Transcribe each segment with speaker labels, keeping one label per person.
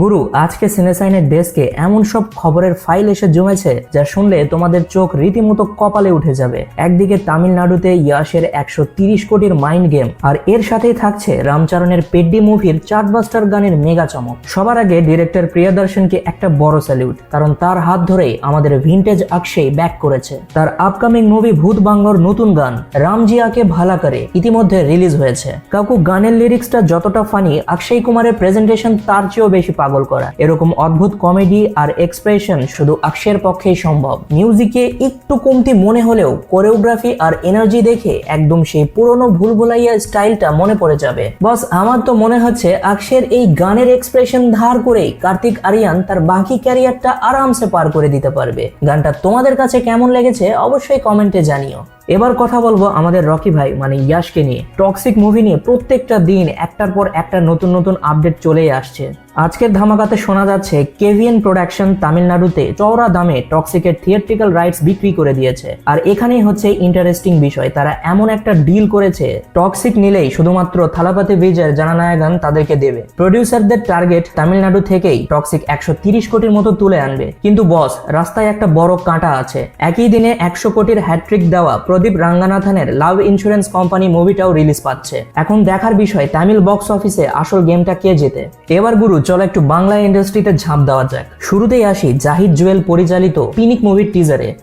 Speaker 1: গুরু, আজকে সিনেসাইনের ডেস্কে এমন সব খবরের ফাইল এসে জমেছে যা শুনলে তোমাদের চোখ রীতিমতো কপালে উঠে যাবে। একদিকে তামিলনাড়ুতে ইয়াশের 130 কোটির মাইন্ড গেম, আর এর সাথেই থাকছে রামচরণের পেড্ডি মুভির চার্টবাস্টার গানের মেগা চমক। সবার আগে ডিরেক্টর প্রিয়দর্শনকে একটা বড় স্যালিউট, কারণ তার হাত ধরেই আমাদের ভিনটেজ অক্ষয় ব্যাক করেছে। তার আপকামিং মুভি ভূত বাংলোর নতুন গান রামজি আকে ভালা করে ইতিমধ্যে রিলিজ হয়েছে। কাকু গানের লিরিক্সটা যতটা ফানি, অক্ষয় কুমারের প্রেজেন্টেশন তার চেয়েও বেশি পাগল করা। এরকম অদ্ভুত কমেডি আর এক্সপ্রেশন শুধু অক্ষয়ের পক্ষেই সম্ভব। মিউজিকে একটু কমতি মনে হলেও কোরিওগ্রাফি আর এনার্জি দেখে একদম সেই পুরনো ভুলভুলাইয়া স্টাইলটা মনে পড়ে যাবে। বস, আমার তো মনে হচ্ছে অক্ষয়ের এই গানের এক্সপ্রেশন ধার করেই কার্তিক আরিয়ান তার বাকি ক্যারিয়ারটা আরামসে পার করে দিতে পারবে। গানটা তোমাদের কাছে কেমন লেগেছে অবশ্যই কমেন্টে জানিও। এবার কথা বলবো আমাদের রকি ভাই মানে ইয়াশকে নিয়ে। টক্সিক মুভি নিয়ে প্রত্যেকটা দিন একটার পর একটা নতুন নতুন আপডেট চলেই আসছে। আজকের ধামাকাতে শোনা যাচ্ছে কেভিএন প্রোডাকশন তামিলনাড়ুতে চওড়া দামে টক্সিকের থিয়েট্রিক্যাল রাইটস বিক্রি করে দিয়েছে। আর এখানেই হচ্ছে ইন্টারেস্টিং বিষয়, তারা এমন একটা ডিল করেছে টক্সিক নিলেই শুধুমাত্র থালাপাতি বিজয়ের জানানায়াগান তাদেরকে দেবে। প্রডিউসারদের টার্গেট তামিলনাড়ু থেকেই টক্সিক 130 কোটির মতো তুলে আনবে। কিন্তু বস, রাস্তায় একটা বড় কাঁটা আছে। একই দিনে 100 কোটির হ্যাট্রিক দেওয়া প্রদীপ রাঙ্গানাথনের লাভ ইন্স্যুরেন্স কোম্পানি মুভিটাও রিলিজ পাচ্ছে। এখন দেখার বিষয় তামিল বক্স অফিসে আসল গেমটা কে জেতে। এবার গুরু, চলো একটু বাংলা ইন্ডাস্ট্রিতে ঝাঁপ দেওয়া যাক। শুরুতেই আসি জাহিদ জুয়েল পরিচালিত পিনিক মুভির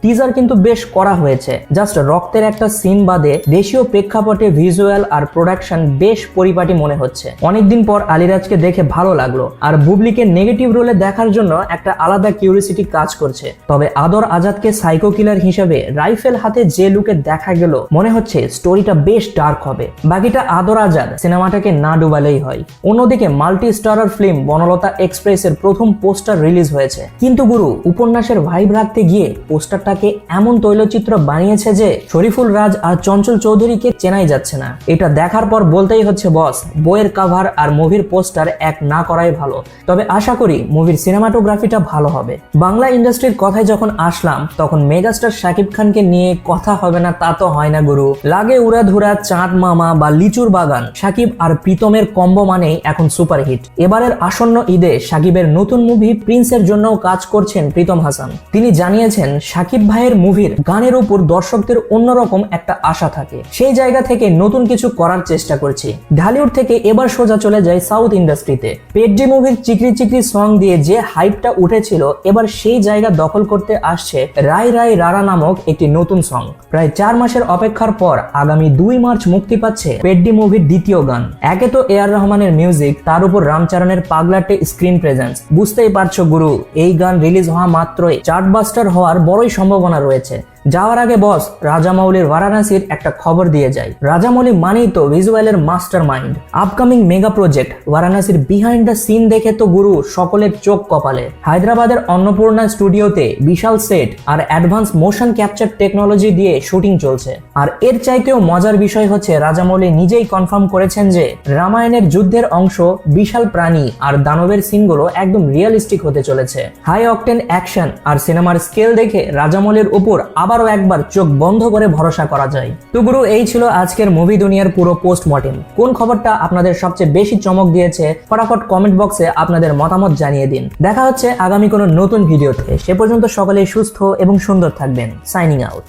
Speaker 1: টিজার কিন্তু বেশ করা হয়েছে। জাস্ট রক্তের একটা সিন বাদে দেশীয় প্রেক্ষাপটে ভিজুয়াল আর প্রোডাকশন বেশ পরিপাটি মনে হচ্ছে। অনেকদিন পর আলিরাজকে দেখে ভালো লাগলো, আর বুবলিকে নেগেটিভ রোলে দেখার জন্য একটা আলাদা কিউরিসিটি কাজ করছে। তবে আদর আজাদকে সাইকো কিলার হিসেবে রাইফেল হাতে যে লুকে দেখা গেল, মনে হচ্ছে স্টোরিটা বেশ ডার্ক হবে। বাকিটা আদর আজাদ সিনেমাটাকে না ডুবালেই হয়। অন্যদিকে মাল্টি স্টারার ফিল্ম বনলতা এক্সপ্রেসের প্রথম পোস্টার রিলিজ হয়েছে, কিন্তু গুরু উপন্যাসের ভাইব রাখতে গিয়ে পোস্টারটাকে এমন তৈলচিত্র বানিয়েছে যে শরীফুল রাজ আর চঞ্চল চৌধুরীকে চেনাই যাচ্ছে না। এটা দেখার পর বলতেই হচ্ছে বস, বইয়ের কাভার আর মুভির পোস্টার এক না করাই ভালো। তবে আশা করি মুভির সিনেমাটোগ্রাফিটা ভালো হবে। বাংলা ইন্ডাস্ট্রির কথায় যখন আসলাম, তখন মেগাস্টার শাকিব খানকে নিয়ে কথা হবে না তা তো হয় না গুরু। লাগে উড়াধুরা, চাঁদ মামা বা লিচুর বাগান, শাকিব আর প্রীতমের কম্বো মানেই এখন সুপারহিট। এবারের আসন্ন ঈদে শাকিবের নতুন মুভি প্রিন্সের জন্যও কাজ করছেন প্রীতম হাসান। তিনি জানিয়েছেন শাকিব ভাইয়ের মুভির গানের উপর দর্শকদের অন্যরকম একটা আশা থাকে, সেই জায়গা থেকে নতুন কিছু করার চেষ্টা করছি। ঢালিউড থেকে এবার সোজা চলে যায় সাউথ ইন্ডাস্ট্রিতে। পেড্ডি মুভির চিকরি চিকরি সং দিয়ে যে হাইপটা উঠেছিল, এবার সেই জায়গা দখল করতে আসছে রাই রাই রারা নামক একটি নতুন সং। প্রায় 4 মাসের অপেক্ষার পর আগামী 2 মার্চ মুক্তি পাচ্ছে পেড্ডি মুভির দ্বিতীয় গান। একে তো এআর রহমানের মিউজিক, তার উপর রামচরণের পাগলাটে স্ক্রিন প্রেজেন্স। বুঝতেই পারছো গুরু, এই গান রিলিজ হওয়া মাত্রই চার্টবাস্টার হওয়ার বড়ই সম্ভাবনা রয়েছে। যাওয়ার আগে বস, রাজামৌলির বারাণসীর একটা খবর দিয়ে যায়। রাজামৌলি মানেই তো ভিজুয়ালের master mind. Upcoming mega project বারাণসীর বিহাইন্ড দ্য সিন দেখে তো গুরু সকলের চোখ কপালে। হায়দ্রাবাদের অন্নপূর্ণা স্টুডিওতে বিশাল সেট আর অ্যাডভান্স মোশন ক্যাপচার টেকনোলজি দিয়ে শুটিং চলছে। আর এর চাইতেও মজার বিষয় হচ্ছে রাজামৌলি নিজেই কনফার্ম করেছেন যে রামায়ণের যুদ্ধের অংশ, বিশাল প্রাণী আর দানবের সিনগুলো একদম রিয়েলিস্টিক হতে চলেছে। হাই অকটেন অ্যাকশন আর সিনেমার স্কেল দেখে রাজামৌলির উপর আবারও একবার চোখ বন্ধ করে ভরসা করা যায়। তো গুরু, এই ছিল আজকের মুভি দুনিয়ার পুরো পোস্টমর্টেম। কোন খবরটা আপনাদের সবচেয়ে বেশি চমক দিয়েছে ফটাফট কমেন্ট বক্সে আপনাদের মতামত জানিয়ে দিন। দেখা হচ্ছে আগামী কোনো নতুন ভিডিওতে। সে পর্যন্ত সকলেই সুস্থ এবং সুন্দর থাকবেন। Signing out.